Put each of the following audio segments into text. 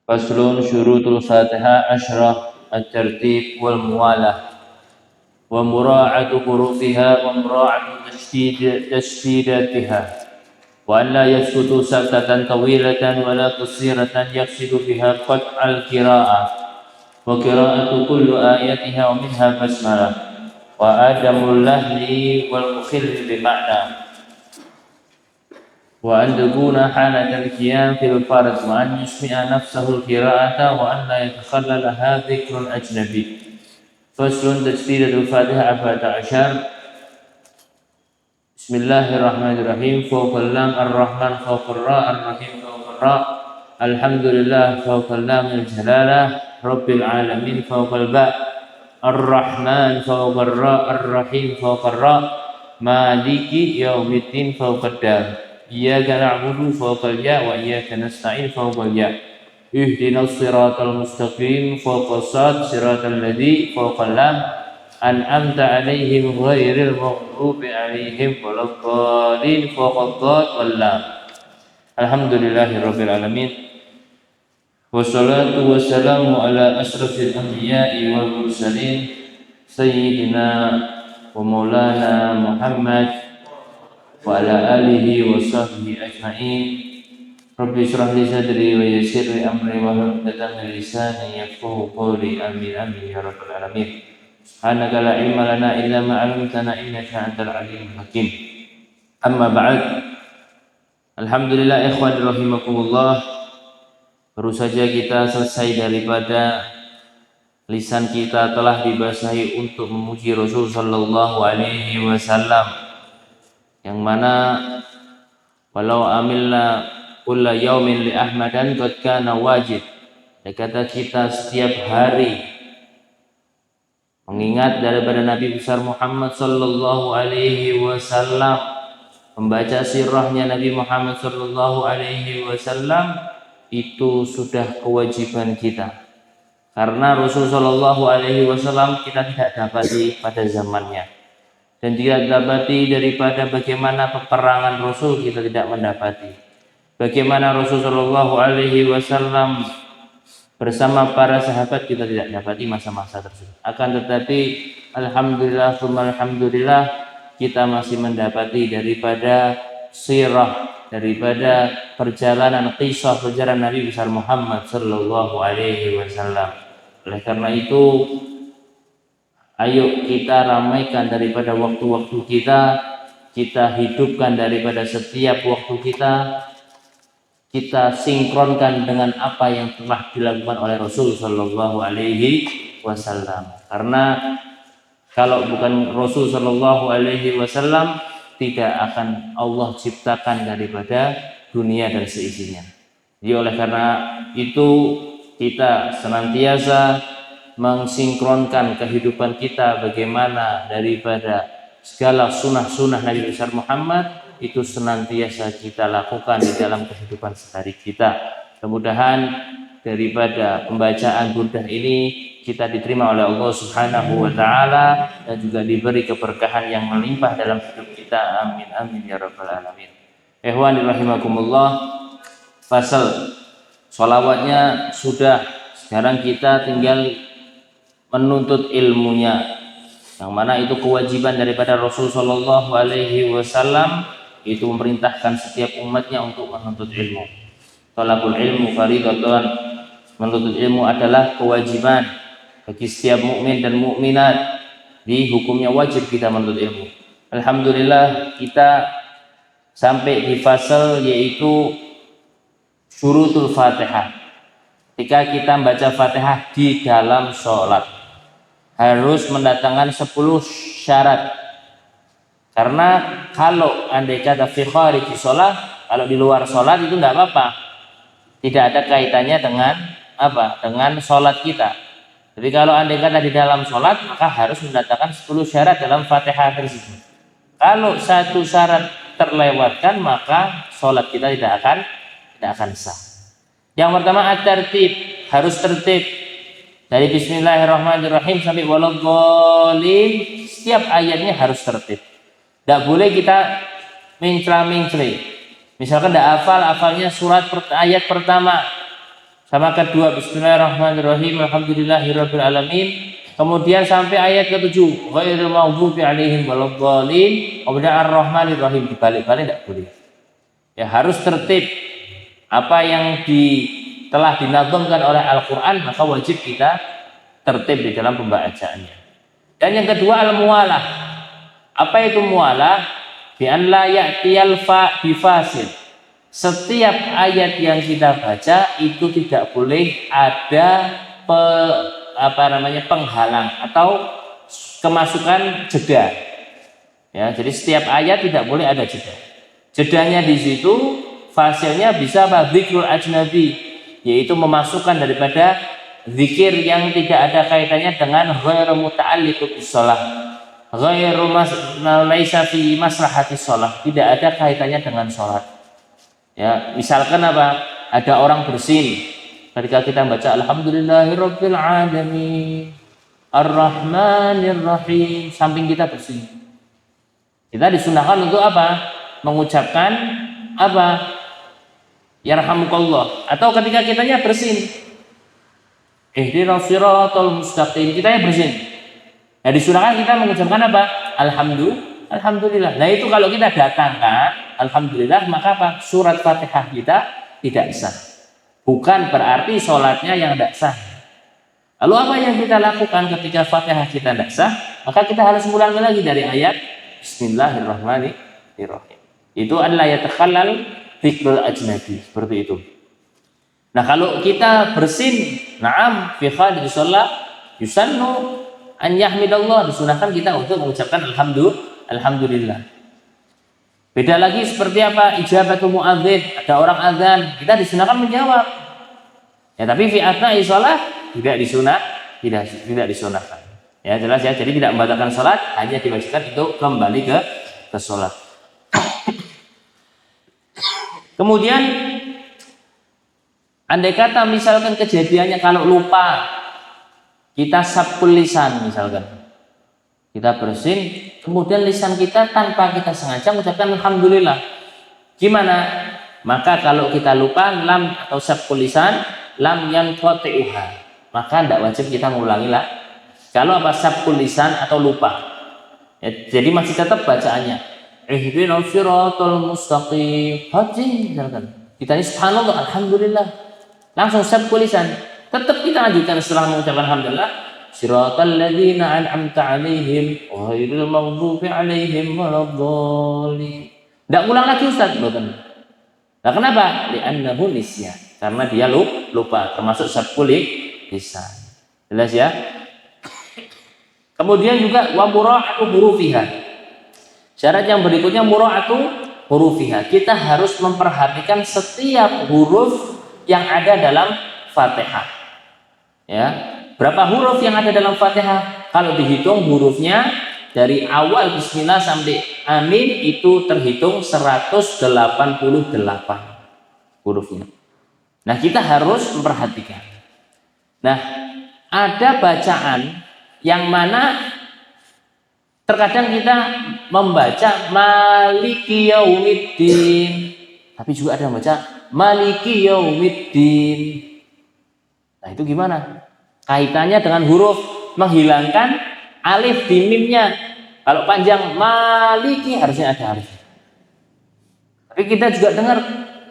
فصل شروط الفاتحة 10 الترتيب والموالاة ومراعاة حروفها ومراعاة تشديداتها وأن لا يسكت سكتة طويلة ولا قصيرة يقصد بها قطع القراءة وقراءة كل آياتها ومنها بسملة وعدم اللهن والمخل بمعنى وأن تكون حالة القيام في الفرض وأن يسمع نفسه القراءة وأن لا يتخللها ذكر أجنبي. فصل تجديد الفاتحة 14. Bismillahirrahmanirrahim. Fawqal lam ar-rahman fawqal ra ar-rahim fawqal ra alhamdulillah fawqal lamil jalalah rabbil alamin fawqal ba ar-rahman fawqal ra ar-rahim fawqal ra maliki yaumiddin fawqad dal iyyaka na'budu fawqal ya wa iyyaka nasta'in fawqal ya ihdinas siratal mustaqim fawqas sad siratal ladzi fawqal lam an'amta 'alaihim ghairil maghdubi 'alaihim waladdallin fawqad dad wal lam. Alhamdulillahirabbil alamin. Wassalatu wassalamu ala asrafil anbiya'i wal mursalin sayyidina wa maulana Muhammad wa ala alihi wa sahbihi ajma'in. Rabbi shrah li sadri wa yassir li amri wa hlul 'uqdatam min lisani yafqahu qawli. Amin amin ya rabbal alamin. Subhanaka la ilma lana illa ma 'allamtana innaka antal alimul hakim. Amma ba'd. Alhamdulillah ikhwan rahimakumullah. Baru saja kita selesai daripada lisan kita telah dibasahi untuk memuji Rasul sallallahu alaihi wasallam, yang mana walau amilna kulla yaumin li ahmadan qad kana wajib. Kata kita setiap hari mengingat daripada Nabi besar Muhammad sallallahu alaihi wasallam, membaca sirahnya Nabi Muhammad sallallahu alaihi wasallam, itu sudah kewajiban kita. Karena Rasul sallallahu alaihi wasallam kita tidak dapati pada zamannya, dan tidak dapati daripada bagaimana peperangan Rasul, kita tidak mendapati bagaimana Rasul sallallahu alaihi wasallam bersama para sahabat, kita tidak dapati masa-masa tersebut. Akan tetapi alhamdulillah tsumma alhamdulillah, kita masih mendapati daripada sirah, daripada perjalanan kisah perjalanan Nabi besar Muhammad sallallahu alaihi wasallam. Oleh karena itu, ayo kita ramaikan daripada waktu-waktu kita hidupkan daripada setiap waktu kita sinkronkan dengan apa yang telah dilakukan oleh Rasul sallallahu alaihi wasallam. Karena kalau bukan Rasul sallallahu alaihi wasallam, tidak akan Allah ciptakan daripada dunia dan seisinya. Jadi oleh karena itu, kita senantiasa mensinkronkan kehidupan kita bagaimana daripada segala sunnah-sunnah Nabi besar Muhammad itu senantiasa kita lakukan di dalam kehidupan sehari kita. Mudah-mudahan daripada pembacaan burdah ini kita diterima oleh Allah Subhanahu wa taala dan juga diberi keberkahan yang melimpah dalam hidup kita. Amin amin ya rabbal alamin. Ikhwan rahimakumullah. Fasal sholawatnya sudah, sekarang kita tinggal menuntut ilmunya, yang mana itu kewajiban daripada Rasul sallallahu alaihi wasallam, itu memerintahkan setiap umatnya untuk menuntut ilmu. Talabul ilmu fardhatun, menuntut ilmu adalah kewajiban bagi setiap mukmin dan mukminat. Di hukumnya wajib kita menuntut ilmu. Alhamdulillah kita sampai di fasal yaitu syurutul Fatihah. Ketika kita membaca Fatihah di dalam sholat, harus mendatangkan 10 syarat. Karena kalau andai kata fi khariji sholat, kalau di luar sholat itu tidak apa-apa, tidak ada kaitannya dengan apa? Dengan sholat kita. Jadi kalau andai kata di dalam sholat, maka harus mendatangkan 10 syarat dalam Fatihah tersebut. Kalau satu syarat terlewatkan, maka sholat kita tidak akan sah. Yang pertama at-tertib, harus tertib. Dari bismillahirrahmanirrahim sampai waladdallin, setiap ayatnya harus tertib. Tidak boleh kita mencela-mencela. Misalkan tidak hafalnya surat ayat pertama, sama kedua bismillahirrahmanirrahim alhamdulillahirabbil alamin. Kemudian sampai ayat ke-7 ghairil maghdubi alaihim waladdallin. Kemudian ar-rahmanir rahim, dibalik-balik tidak boleh. Ya harus tertib. Apa yang telah dinazamkan oleh Al-Qur'an maka wajib kita tertib di dalam pembacaannya. Dan yang kedua al-muwalah. Apa itu muwalah? Bi an la ya'tiyal fa bi fasil. Setiap ayat yang kita baca itu tidak boleh ada penghalang atau kemasukan jeda. Ya, jadi setiap ayat tidak boleh ada jeda. Jedanya di situ fasilnya bisa dzikrul ajnabi, yaitu memasukkan daripada zikir yang tidak ada kaitannya dengan ghairu muta'alliqu bis shalah. Ghairu laisa fi maslahatis shalah, tidak ada kaitannya dengan salat. Ya, misalkan apa? Ada orang bersin. Ketika kita baca alhamdulillahirabbil alamin arrahmanir rahim, samping kita bersin. Kita disunahkan untuk apa? Mengucapkan apa? Yarhamukallah. Atau ketika kitanya bersin, ihdinas siratal mustaqim, kitanya bersin. Nah, disunahkan kita mengucapkan apa? Alhamdulillah. Nah, itu kalau kita datangkan alhamdulillah, maka apa? Surat Fatihah kita tidak sah. Bukan berarti sholatnya yang tidak sah. Lalu apa yang kita lakukan ketika Fatihah kita tidak sah? Maka kita harus ulangi lagi dari ayat Bismillahirrahmanirrahim. Itu adalah yatakhallal dzikrul ajnabi, seperti itu. Nah, kalau kita bersin, na'am fi khalid shalah yusannu an yahmidallah, disunahkan kita untuk mengucapkan alhamdulillah. Beda lagi seperti apa? Ijabatul muadzin, ada orang azan, kita disunahkan menjawab. Ya, tapi fi atna'i shalah tidak disunahkan. Ya, jelas ya. Jadi tidak membatalkan salat, hanya diwajibkan itu kembali ke salat. Kemudian andai kata misalkan kejadiannya kalau lupa, kita sabkul lisan misalkan. Kita bersin, kemudian lisan kita tanpa kita sengaja mengucapkan alhamdulillah. Gimana? Maka kalau kita lupa lam atau sabkul lisan, lam yanqati'uha, maka tidak wajib kita ngulangi lah. Kalau apa sabkul lisan atau lupa, ya, jadi masih tetap bacaannya. Ihdinas siratal mustaqim. Haji misalkan. Kita ini subhanallah, alhamdulillah. Langsung sabkul lisan. Tetap kita lanjutkan setelah mengucapkan alhamdulillah. Siratal ladzina an'amta 'alaihim ghairil maghdubi 'alaihim waladdallin. Enggak ulang lagi Ustaz, betul. Nah, kenapa? Li'annahu nisyan. Karena dia lupa, termasuk sabkul lisan. Jelas ya? Kemudian juga wa mura'atu hurufiha. Syarat yang berikutnya mura'atu hurufiha. Kita harus memperhatikan setiap huruf yang ada dalam Fatihah. Ya. Berapa huruf yang ada dalam Fatihah? Kalau dihitung hurufnya dari awal bismillah sampai amin itu terhitung 188 hurufnya. Nah, kita harus memperhatikan. Nah, ada bacaan yang mana terkadang kita membaca maliki yaumiddin, tapi juga ada yang baca maliki yaumiddin. Nah, itu gimana? Kaitannya dengan huruf, menghilangkan alif di mimnya. Kalau panjang maliki harusnya ada alif. Tapi kita juga dengar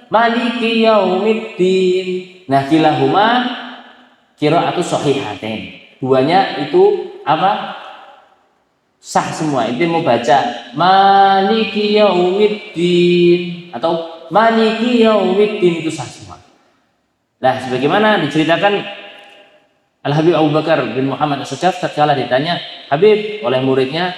maliki yaumiddin. Nah, kilahuma qiraatu shahihatain. Duanya itu apa? Sah semua. Itu mau baca maliki yaumiddin atau maliki yaumiddin itu sah semua. Nah, sebagaimana diceritakan Al-Habib Abu Bakar bin Muhammad As-Sajjad tatkala ditanya Habib oleh muridnya,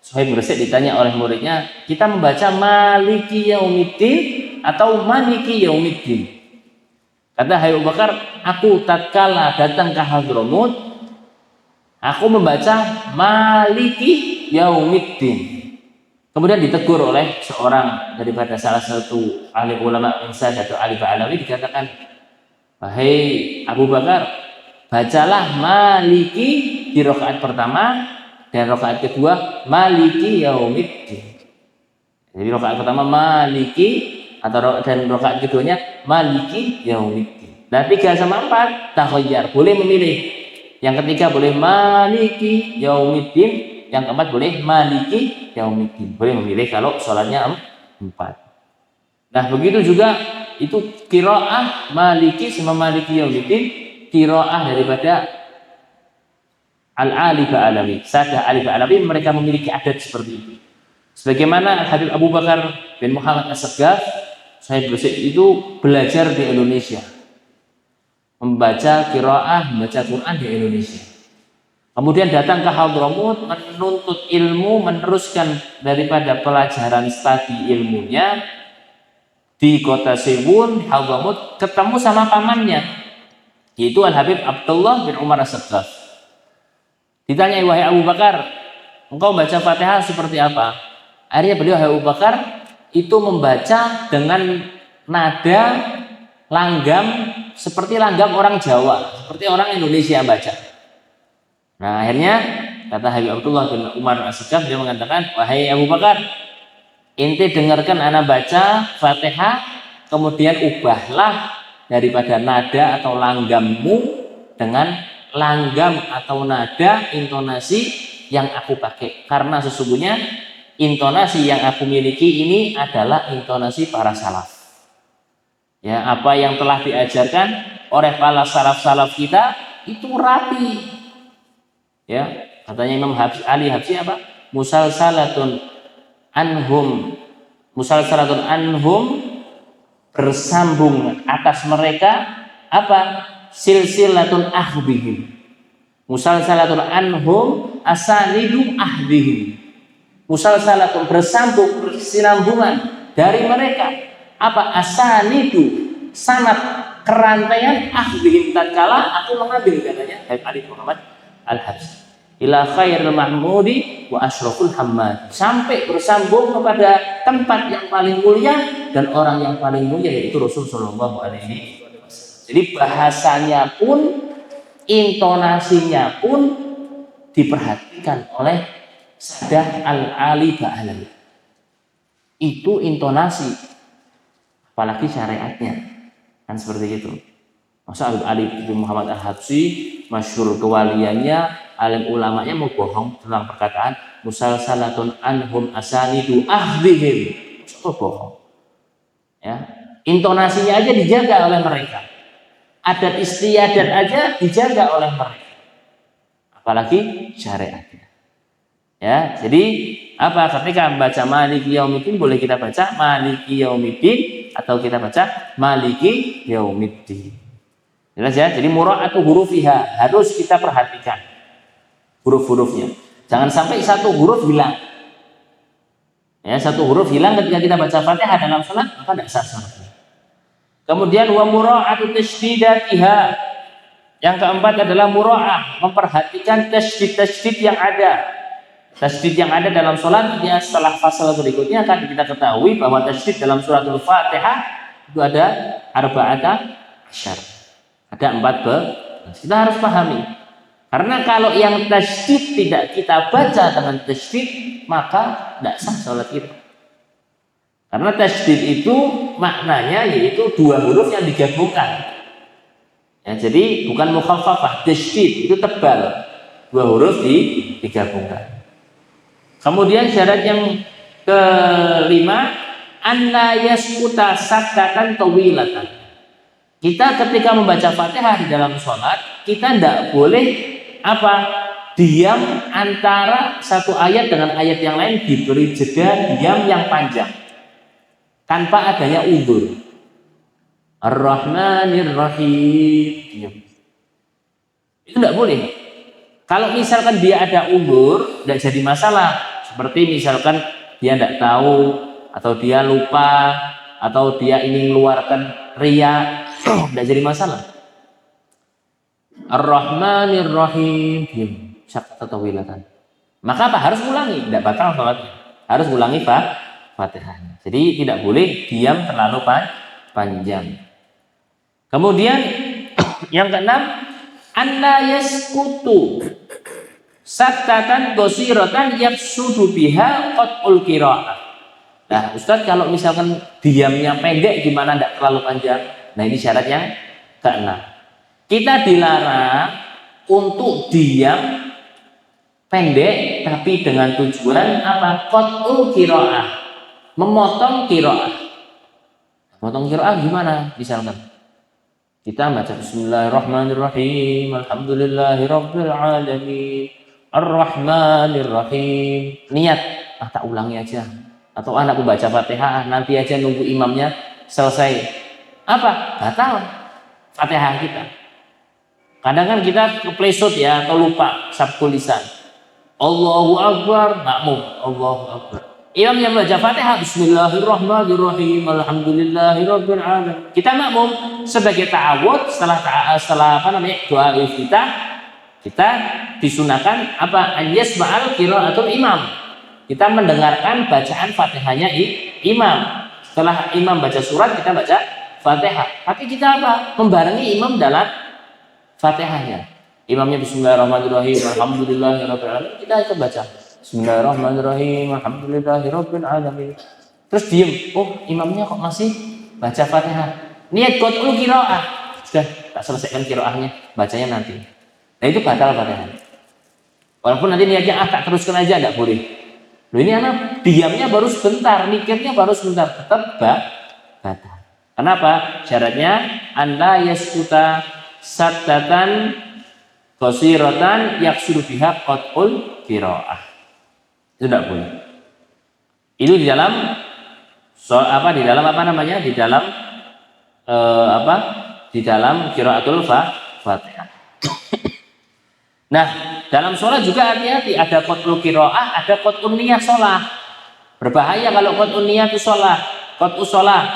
Suhaib Gresik ditanya oleh muridnya, kita membaca maliki yaumiddin atau maliki yaumiddin? Kata Habib Abu Bakar, aku tatkala datang ke Hadramut, aku membaca maliki yaumiddin. Kemudian ditegur oleh seorang daripada salah satu ahli ulama Insad atau ahli Ba'alawi, dikatakan, wahai Abu Bakar, bacalah maliki di rakaat pertama dan rakaat kedua maliki yaumiddin. Jadi rakaat pertama maliki dan rakaat keduanya maliki yaumiddin. Nah 3 sama 4 takhayyar, boleh memilih. Yang ketiga boleh maliki yaumiddin, yang keempat boleh maliki yaumiddin, boleh memilih kalau sholatnya 4. Nah begitu juga itu qiraah maliki sama maliki yaumiddin, qiraah daripada Al-Ali Ba'alawi, Sadah Ali Ba'alawi, mereka memiliki adat seperti itu. Sebagaimana Habib Abu Bakar bin Muhammad As-Saggaf, Sahib Bersih itu belajar di Indonesia, membaca qiraah, membaca Quran di Indonesia. Kemudian datang ke Hadramut, menuntut ilmu, meneruskan daripada pelajaran studi ilmunya di kota Sewun, Hadramut, ketemu sama pamannya, yaitu Al-Habib Abdullah bin Umar As-Saggaf. Ditanya, wahai Abu Bakar, engkau baca Fatihah seperti apa? Akhirnya beliau, wahai Abu Bakar, itu membaca dengan nada langgam seperti langgam orang Jawa, seperti orang Indonesia baca. Nah akhirnya kata Habib Abdullah bin Umar As-Saggaf, dia mengatakan, wahai Abu Bakar, ente dengarkan ana baca Fatihah, kemudian ubahlah daripada nada atau langgammu dengan langgam atau nada intonasi yang aku pakai, karena sesungguhnya intonasi yang aku miliki ini adalah intonasi para salaf. Ya, apa yang telah diajarkan oleh para salaf kita itu rapi. Ya, katanya Imam Ali Habsyi apa? Musalsalatun anhum bersambung atas mereka apa? Silsilatun ahdihim, musalsalatun anhum asanidu ahdihim, musalsalatun bersambung, bersinambungan dari mereka apa? Asanidu, sanad kerantaian ahdihim, tatkala aku mengambil, katanya Habib Ali Muhammad Al-Habsyi, ila khairil mahmudi wa asyraful hammad, sampai bersambung kepada tempat yang paling mulia dan orang yang paling mulia, yaitu Rasulullah SAW. Jadi bahasanya pun, intonasinya pun diperhatikan oleh Sadah Al-Ali Ba'alawi. Itu intonasi, apalagi syariatnya, kan seperti itu. Masa Habib Ali bin Muhammad Al-Habsyi masyhur kewaliannya, alim ulamanya mau bohong tentang perkataan musalsalatun anhum asanidu ahdihim, itu bohong. Ya, intonasinya aja dijaga oleh mereka, adat istiadat aja dijaga oleh mereka, apalagi syariatnya. Ya, jadi apa? Ketika membaca Maliki Yaumiddin, boleh kita baca Maliki Yaumiddin atau kita baca Maliki Yaumiddin. Jelas ya? Jadi mura'atu hurufiha, harus kita perhatikan huruf-hurufnya. Jangan sampai satu huruf hilang. Ya, satu huruf hilang ketika kita baca Fatihah dalam salat, maka tidak sah salatnya. Kemudian wa mura'atu tasydidatiha. Yang keempat adalah mura'ah, memperhatikan tasydid yang ada. Tasydid yang ada dalam salat, ya, setelah fasal berikutnya akan kita ketahui bahwa tasydid dalam suratul Fatihah itu ada arba'ata asyar. Ada 14. Kita harus pahami. Karena kalau yang tasydid tidak kita baca dengan tasydid, maka tidak sah salat kita. Karena tasydid itu maknanya yaitu dua huruf yang digabungkan. Ya, jadi bukan mukhaffafah, tasydid itu tebal, dua huruf digabungkan. Kemudian syarat yang kelima, anna yaskuta saktatan tawilatan. Kita ketika membaca Fatihah di dalam sholat, kita tidak boleh apa? Diam antara satu ayat dengan ayat yang lain, diberi jeda diam yang panjang tanpa adanya uzur. Ar-Rahmanir Rahim. Itu tidak boleh. Kalau misalkan dia ada uzur, tidak jadi masalah. Seperti misalkan dia tidak tahu, atau dia lupa, atau dia ingin mengeluarkan riya, tidak jadi masalah. Ar-Rahmanir Rahim. Sakta tawilatan. Maka apa? Harus ulangi, tidak batal salatnya. Harus ulangi Fatihah. Jadi tidak boleh diam terlalu panjang. Kemudian yang keenam, anna yaskutu saktatan qasiratan yaqsudu biha qat'ul qiraah. Nah, Ustaz, kalau misalkan diamnya pendek gimana, tidak terlalu panjang? Nah, ini syarat yang Keenam, kita dilarang untuk diam pendek tapi dengan tujuan apa? Qat'ul qiraah, memotong qiraah. Memotong qiraah gimana? Misalkan kita baca Bismillahirrahmanirrahim, Alhamdulillahirabbil alamin, Ar-Rahmanirrahim. Niat, tak ulangi aja. Atau anakku baca Fatihah, nanti aja nunggu imamnya selesai. Apa? Batal Fatihah kita. Kadang kan kita keplesot ya atau lupa sabkul lisan. Allahu Akbar, makmum, Allahu Akbar. Imam yang baca Fatihah, Bismillahirrahmanirrahim, Alhamdulillahirabbil alamin. Kita makmum sebagai ta'awud setelah doa kita disunahkan apa? Yasma'al qiraatul imam. Kita mendengarkan bacaan Fatihahnya imam. Setelah imam baca surat, kita baca Fatihah. Tapi kita apa? Membarengi imam dalam Fatihahnya. Imamnya Bismillahirrahmanirrahim, Alhamdulillahirabbil alamin, kita ikut baca Bismillahirrahmanirrahim, Alhamdulillahirabbil alamin. Terus diem, oh imamnya kok masih baca Fatihah. Niat qat'ul qiraah, sudah tak selesaikan qiraahnya, bacanya nanti. Nah itu batal Fatihah. Walaupun nanti niatnya tak teruskan aja, enggak boleh. Loh ini anak diamnya baru sebentar, mikirnya baru sebentar, tetap batal. Kenapa? Syaratnya anda yaskuta sattatan qasiratan yaksuru biha qat'ul qiraah. Itu tidak boleh. Itu di dalam di dalam qiraatul Fatihah. Nah, dalam sholat juga hati-hati, ada qat'ul qiraah, ada qat'un niyah sholat. Berbahaya kalau qat'un niyah itu sholat, qat'us sholat.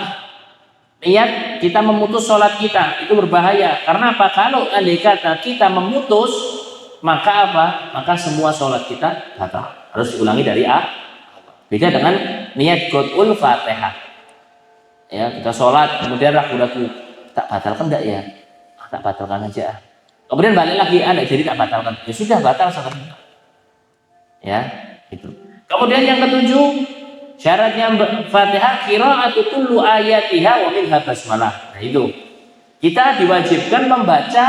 Niat kita memutus sholat kita itu berbahaya. Karena apa? Kalau andai kata kita memutus, maka apa? Maka semua sholat kita batal. Harus diulangi dari A. Beda dengan niat qat'ul Fatihah. Ya, kita sholat kemudian ragu-ragu, tak batalkan enggak ya? Tak batalkan aja. Kemudian balik lagi, jadi tak batalkan. Ya sudah batal sholat kita. Ya, itu. Kemudian yang ketujuh, syaratnya Fatihah qiraatu kullu ayatiha wa minha basmalah. Nah itu. Kita diwajibkan membaca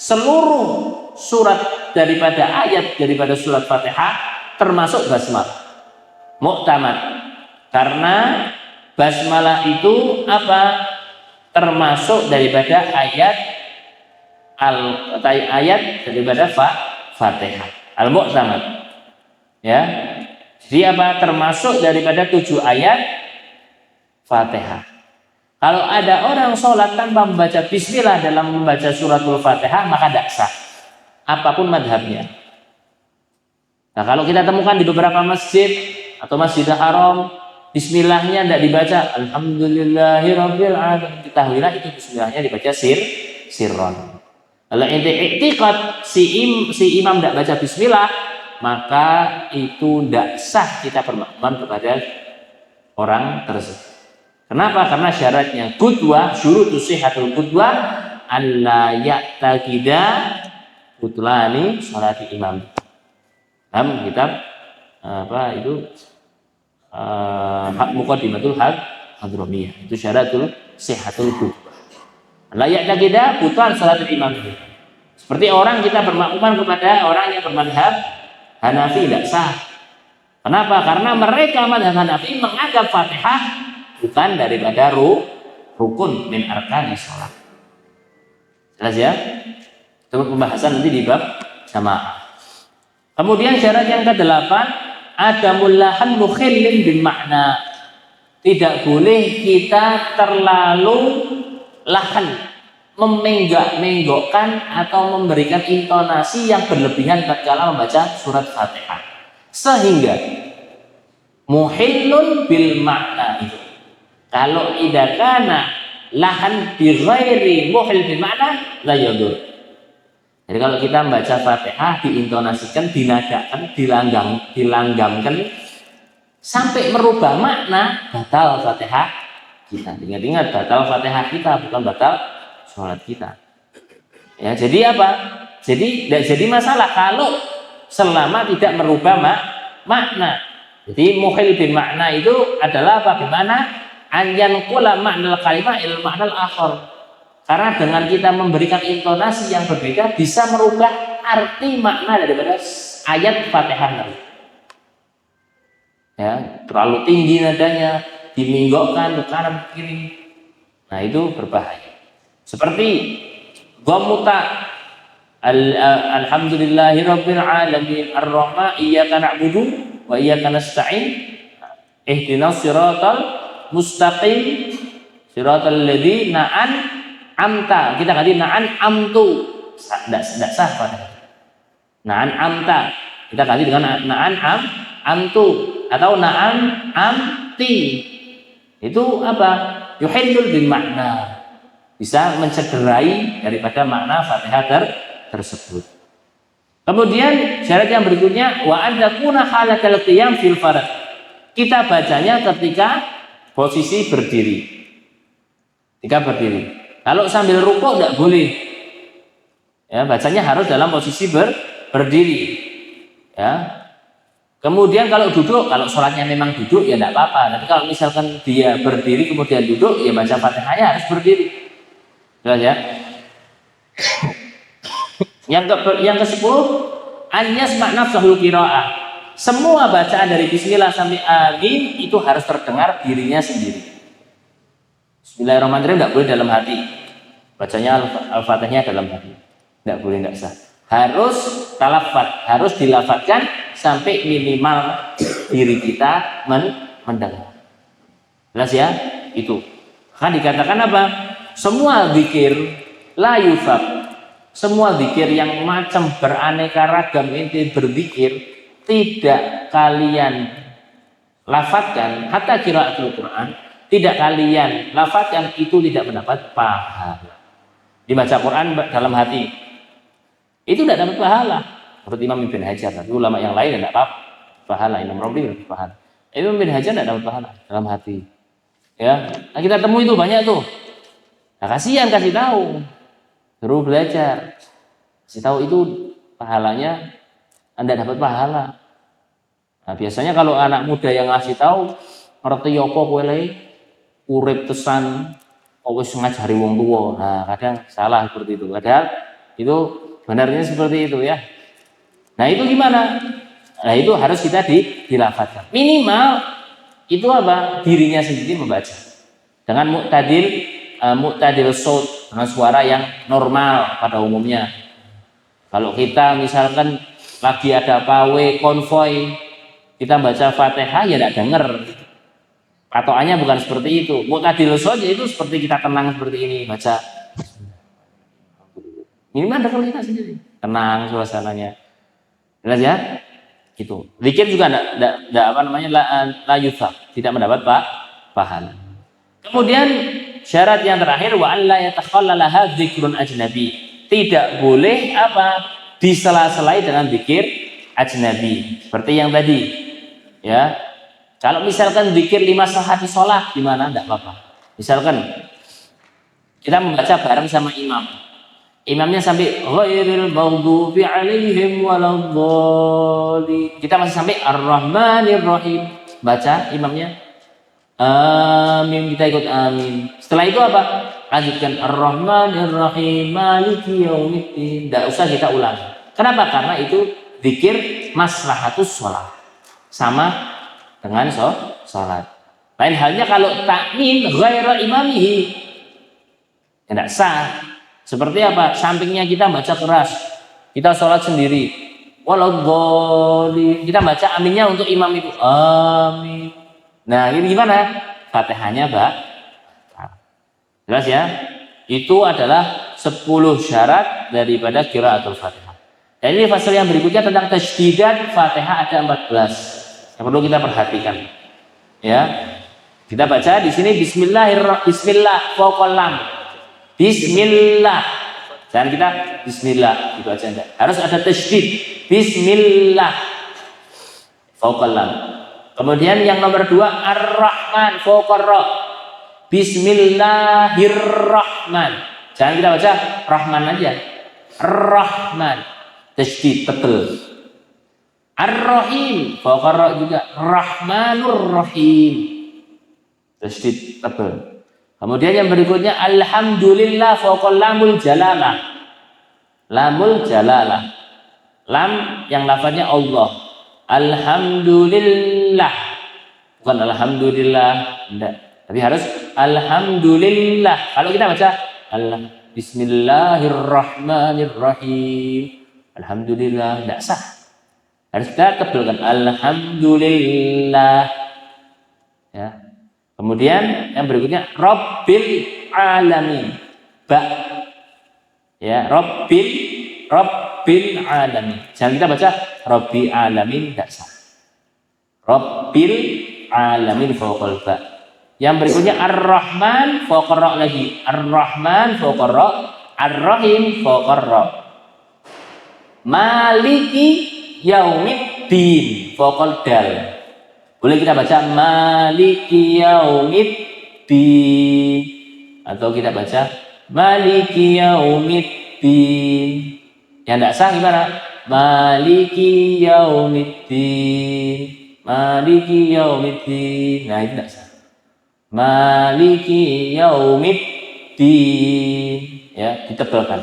seluruh surat daripada surat Fatihah termasuk basmalah. Mu'tamad. Karena basmalah itu apa? Termasuk daripada ayat daripada Fatihah. Al-Mu'tamad. Ya. Jadi apa? Termasuk daripada 7 ayat Fatihah. Kalau ada orang sholat tanpa membaca bismillah dalam membaca suratul Fatihah, maka tidak sah. Apapun madhabnya. Nah kalau kita temukan di beberapa masjid atau Masjidil Haram, bismillahnya tidak dibaca, Alhamdulillahirabbil alamin. Ketahuilah itu bismillahnya dibaca sirron. Kalau i'tiqad si imam tidak baca bismillah, maka itu tidak sah kita bermakmum kepada orang tersebut. Kenapa? Karena syaratnya syurutu sihhatul qudwah alla ya'taqida butlani sholati imam. Dalam kitab Muqaddimatul Hadramiyah. Itu syaratul sihhatul qudwah. La ya'taqida butlan sholatul imam. Seperti orang kita bermakmum kepada orang yang bermadhab Hanafi tidak sah. Kenapa? Karena mereka madhab Hanafi menganggap Fatihah bukan daripada rukun min arkani sholat. Jelas ya? Itu pembahasan nanti di bab jamaah. Kemudian syarat yang ke-8, adamul lahan mukhillin bil makna. Tidak boleh kita terlalu lahan, memenggok-menggokkan atau memberikan intonasi yang berlebihan tatkala membaca surat Fatihah. Sehingga muhillun bil makna itu. Kalau idakana lahan bi ghairi muhil bil makna la yadur. Jadi kalau kita membaca Fatihah diintonasikan, dinadakan, dilanggamkan sampai merubah makna, batal Fatihah kita. Ingat-ingat, batal Fatihah kita, bukan batal sholat kita. Ya, jadi apa? Jadi tidak jadi masalah kalau selama tidak merubah makna. Jadi muhil bin makna itu adalah apa? Bagaimana anyan kula makna kalimah il makna akhar. Karena dengan kita memberikan intonasi yang berbeda bisa merubah arti makna daripada ayat Fatihah tadi. Ya, terlalu tinggi nadanya, diminggokkan ke kanan ke kiri. Nah, itu berbahaya. Seperti ghamuta alhamdulillahirabbil alamin arrahman iyyaka na'budu wa iyyaka nasta'in ihdinas siratal mustaqim siratal ladzina amta, kita ganti na'an amtu, tidak sah pada na'an amta, kita ganti dengan na'an amtu atau na'an amti. Itu apa? Yuhillul bil makna, bisa mencederai daripada makna Fatihah tersebut. Kemudian syarat yang berikutnya wa an takuna halatal qiyam fil farad, kita bacanya ketika posisi berdiri, ketika berdiri. Kalau sambil rukuk tidak boleh. Ya, bacanya harus dalam posisi berdiri. Ya. Kemudian kalau duduk, kalau sholatnya memang duduk ya tidak apa-apa. Tapi kalau misalkan dia berdiri kemudian duduk, ya baca Fatihahnya harus berdiri. Jelas ya? Yang ke-10, an yasma' nafsuhu qira'ah. Semua bacaan dari bismillah sampai amin itu harus terdengar dirinya sendiri. Bismillahirrahmanirrahim tidak boleh dalam hati. Bacanya Al-Fatihahnya dalam hati. Tidak boleh, tidak sah. Harus talafat, harus dilafatkan sampai minimal diri kita mendengar. Jelas ya? Itu. Kan dikatakan apa? Semua zikir la yufab. Semua zikir yang macam beraneka ragam inti berzikir tidak kalian lafatkan hatta qiraatul Quran, tidak kalian lafatkan itu tidak mendapat pahala. Dibaca Quran dalam hati itu tidak dapat pahala. Seperti Imam Ibn Hajar, tapi ulama yang lain tidak dapat pahala. Imam Romli dapat pahala. Imam Ibn Hajar tidak dapat pahala dalam hati. Ya, nah kita temui itu banyak tuh. Nah, kasihan kasih tahu, suruh belajar, kasih tahu itu pahalanya Anda dapat pahala. Nah, biasanya kalau anak muda yang ngasih tahu ngerti apa kowe urip tesan wis ngajari wong tua. Nah, kadang salah seperti itu. Padahal itu benarnya seperti itu ya. Nah, itu gimana? Nah, itu harus kita dilafatkan. Minimal itu apa? Dirinya sendiri membaca. Dengan mu'tadil saut, dengan suara yang normal pada umumnya. Kalau kita misalkan lagi ada pawe konvoy, kita baca Fatihah ya tidak dengar. Patokannya bukan seperti itu. Mu'tadil saut itu seperti kita tenang seperti ini baca. Minimal dengar kita sendiri. Tenang suasananya. Jelas ya? Gitu. Zikir juga tidak apa namanya la yusaf, tidak mendapat pahala. Kemudian syarat yang terakhir wa alla yatakhallalaha dzikrun ajnabi. Tidak boleh apa disela-selai dengan zikir ajnabi. Seperti yang tadi. Ya. Kalau misalkan zikir 5 sahat di sholat gimana? Tidak apa-apa. Misalkan kita membaca bareng sama imam. Imamnya sampai ghairil maghdubi alaihim waladhdallin. Kita masih sampai ar-rahmanir rahim. Baca imamnya amin, kita ikut amin. Setelah itu apa? Lanjutkan ar-rahmanir rahim maliki yaumiddin. Tidak usah kita ulang. Kenapa? Karena itu zikir maslahatus sholat. Sama dengan sholat. Lain halnya kalau takmin ghaira imamihi. Tidak sah. Seperti apa? Sampingnya kita baca keras, kita sholat sendiri. Waladhdallin. Kita baca aminnya untuk imam itu. Amin. Nah, ini gimana? Fatihahnya jelas ya? Itu adalah 10 syarat daripada qiraatul Fatihah. Dan ini fasal yang berikutnya tentang tajdidat Fatihah ada 14. Yang perlu kita perhatikan. Ya. Kita baca di sini bismillah fawqal lam. Bismillah. Jangan kita bismillah gitu aja enggak. Harus ada tasydid. Bismillah. Fawqal lam. Kemudian yang nomor 2 Ar-Rahman fawqar ra. Bismillahirrahman. Jangan kita baca Rahman aja. Ar-Rahman. Tasydid tebel. Ar-Rahim fawqar ra juga. Rahmanur Rahim. Tasydid tebel. Kemudian yang berikutnya alhamdulillah fawqa lamul jalalah. Lamul jalalah. Lam yang lafadznya Allah. Alhamdulillah. Bukan alhamdulillah, enggak. Tapi harus alhamdulillah. Kalau kita baca bismillahirrahmanirrahim. Alhamdulillah, enggak sah. Harus kita tebalkan alhamdulillah. Ya. Kemudian yang berikutnya Rabbil alamin. Ba. Ya, Rabbil alamin. Jangan kita baca Rabbil alamin, enggak sah. Rabbil alamin fawqal ba. Yang berikutnya Ar-Rahman fawqa ra lagi. Ar-Rahman fawqa ra, Ar-Rahim fawqa ra. Maliki yaumiddin fawqal dal. Boleh kita baca Maliki yaumiddin atau kita baca Maliki yaumiddin. Yang tidak sah gimana? Maliki yaumiddin. Maliki yaumiddin. Nah, itu tidak sah. Maliki yaumiddin. Ya, ditebalkan.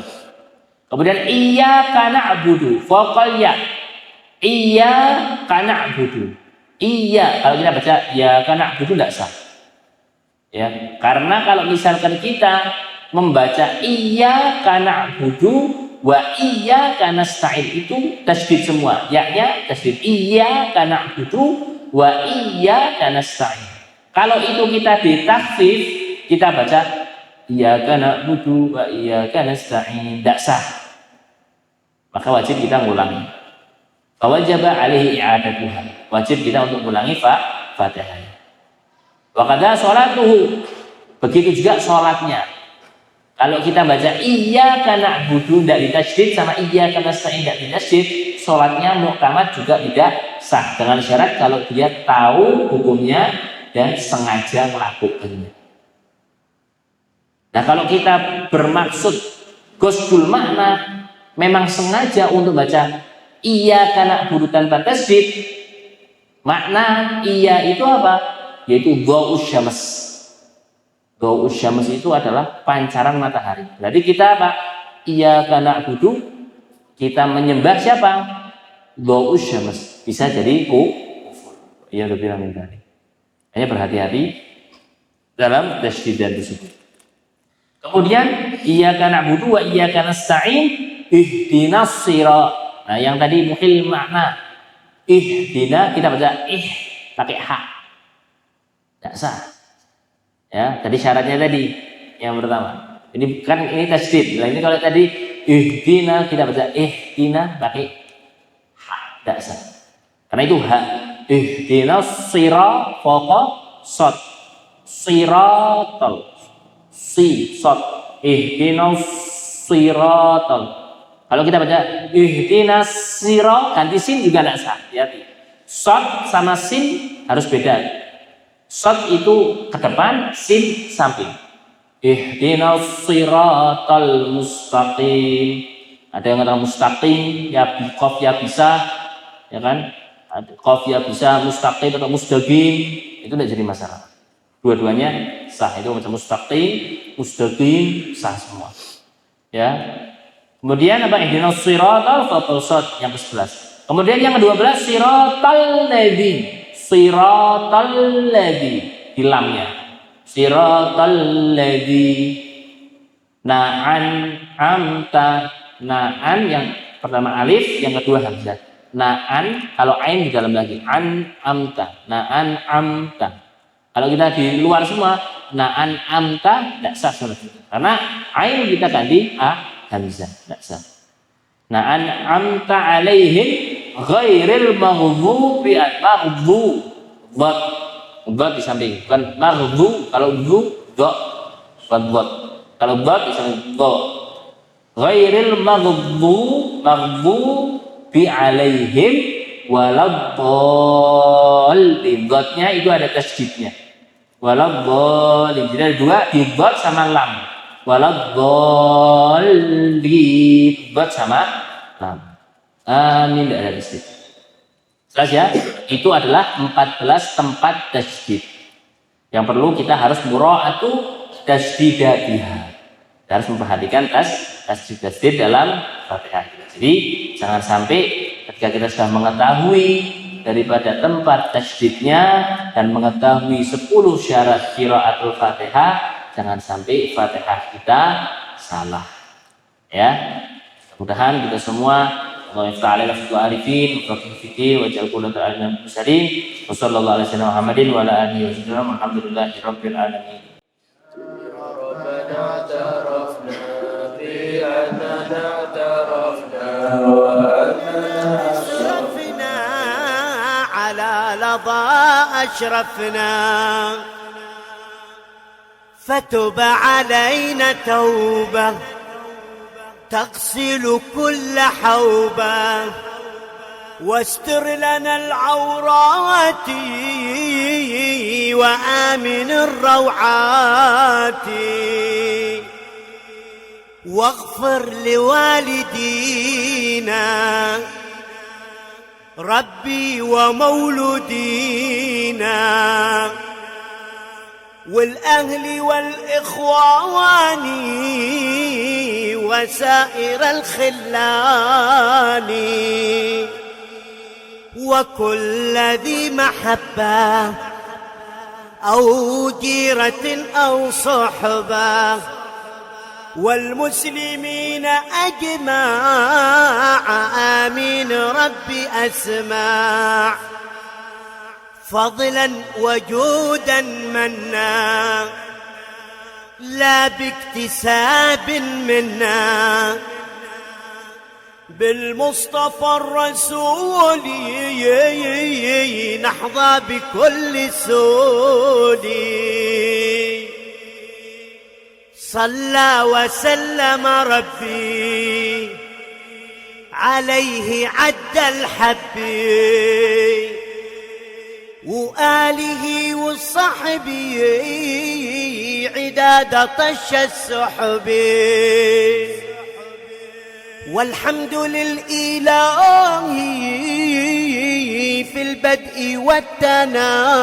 Kemudian iyyaka na'budu fawqal ya. Iyyaka na'budu. Iya, kalau kita baca iyyaka na'budu tidak sah. Ya, karena kalau misalkan kita membaca iyyaka na'budu wa iyyaka nasta'in itu tasydid semua. Ya-nya tasydid. Iyyaka na'budu wa iyyaka nasta'in. Kalau itu kita ditakhfif, kita baca iyyaka na'budu wa iyyaka nasta'in, tidak sah. Maka wajib kita ngulangi. Wajib alaihi i'adatuha. Wajib kita untuk mengulangi Fatihah. Wa kadza sholatuhu. Begitu juga sholatnya. Kalau kita baca iyyaka na'budu tidak ditasydid sama iyyaka nasta'in tidak ditasydid, sholatnya muqamat juga tidak sah. Dengan syarat kalau dia tahu hukumnya dan sengaja melakukannya. Nah, kalau kita bermaksud qasdul makna, memang sengaja untuk baca iyyaka na'budu tanpa tasydid, makna iya itu apa? Yaitu dha'us syams. Dha'us syams itu adalah pancaran matahari. Jadi kita apa? Iyyaka na'budu, kita menyembah siapa? Dha'us syams. Bisa jadi kufur. Iya, udah bilang tadi. Hanya berhati-hati dalam tasydid tersebut. Kemudian iyyaka na'budu wa iyyaka nasta'in ihdinas shirat. Nah, yang tadi muhil makna ihdina kita baca pakai ha. Tidak sah. Ya, tadi syaratnya tadi yang pertama. Ini kan ini tasydid. Nah, ini kalau tadi ihdina kita baca ihdina pakai ha. Tidak sah. Karena itu ha. Ihdinas shirat fawqa shad. Siratal. Si shad. Ihdinas siratal. Kalau kita baca ihdinas sira ganti sin juga tidak sah. Hati-hati. Shad sama sin harus beda. Shad itu ke depan, sin samping. Ihdinas siratal mustaqim. Ada yang kata mustaqim, ya qaf ya bisa, ya kan? Qaf ya bisa, mustaqim atau mustaqim, itu tidak jadi masalah. Dua-duanya sah. Itu macam mustaqim, mustaqim sah semua. Ya. Kemudian apa? Ihdinas siratal mustaqim yang ke-11. Kemudian yang ke-12 siratal ladzi. Siratal ladzi di lamnya. Siratal ladzi. Na'an amta. Na'an yang pertama alif, yang kedua hamzah. Na'an kalau ain di dalam lagi. An amta. Na'an amta. Kalau kita di luar semua na'an amta tidak sah salat kita. Karena ain kita ganti a hamzah, tidak sah. Na'an amta alaihim ghairil maghdubi dhat di samping, bukan maghdu. Kalau dhu dha, bukan dhat. Kalau dhat di samping dha. Ghairil maghdubi alaihim waladdallin. Dhatnya itu ada tasydidnya. Waladdallin. Jadi ada dua, di dhat sama lam. Waladdallin, dhat sama lam. Amin, tidak ada tasydid. Jelas ya? Itu adalah 14 tempat tasydid yang perlu kita harus mura'atu tasdida biha. Kita harus memperhatikan tasdid dalam Fatihah. Jadi jangan sampai ketika kita sudah mengetahui daripada tempat tasdidnya dan mengetahui 10 syarat qiraatul Fatihah, jangan sampai Fatihah kita salah. Ya. Mudah-mudahan kita semua Allah ta'ala fi arifin wa fi wa ja'al kullu ta'ala muslimin wa sallallahu alaihi wasallam Muhammadin wa ala alihi wasallam alhamdulillahi rabbil alamin. أشرفنا على لظى أشرفنا فتب علينا توبة تغسل كل حوبة واستر لنا العورات وآمن الروعات واغفر لوالدينا ربي ومولودينا والأهل والإخوان وسائر الخلان وكل ذي محبة أو جيرة أو صحبة والمسلمين أجمع آمين ربي أسمع فضلا وجودا منا لا باكتساب منا بالمصطفى الرسول نحظى بكل سول صلى وسلم ربي عليه عد الحبي وآله وصحبه عداد طش السحب والحمد للإله في البدء والتناهي